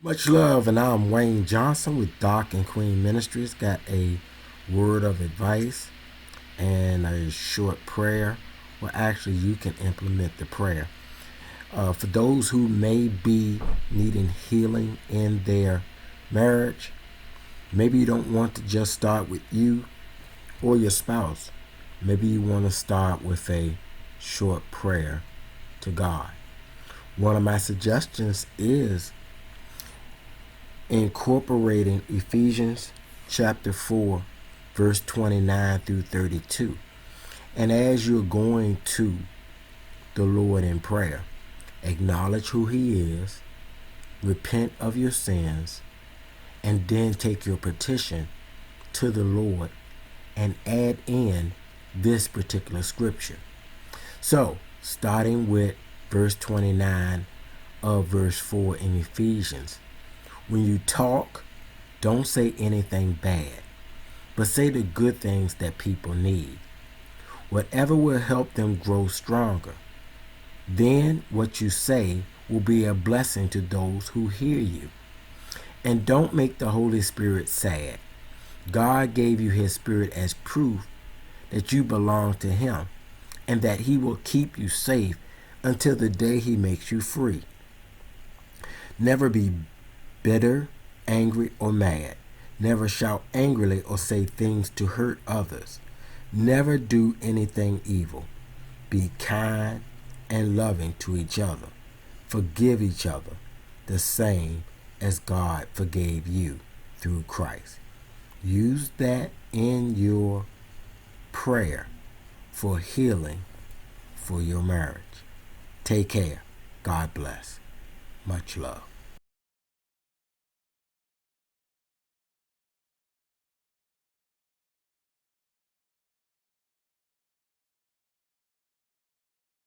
Much love, and I'm Wayne Johnson with Doc and Queen Ministries. Got a word of advice and a short prayer. Well, actually, you can implement the prayer. For those who may be needing healing in their marriage, maybe you don't want to just start with you or your spouse. Maybe you want to start with a short prayer to God. One of my suggestions is incorporating Ephesians chapter 4, verse 29 through 32. And as you're going to the Lord in prayer, acknowledge who He is, repent of your sins, and then take your petition to the Lord and add in this particular scripture. So, starting with verse 29 of verse 4 in Ephesians, when you talk, don't say anything bad, but say the good things that people need. Whatever will help them grow stronger. Then what you say will be a blessing to those who hear you. And don't make the Holy Spirit sad. God gave you His Spirit as proof that you belong to Him and that He will keep you safe until the day He makes you free. Never be bitter, angry, or mad. Never shout angrily or say things to hurt others. Never do anything evil. Be kind and loving to each other. Forgive each other the same as God forgave you through Christ. Use that in your prayer for healing for your marriage. Take care. God bless. Much love.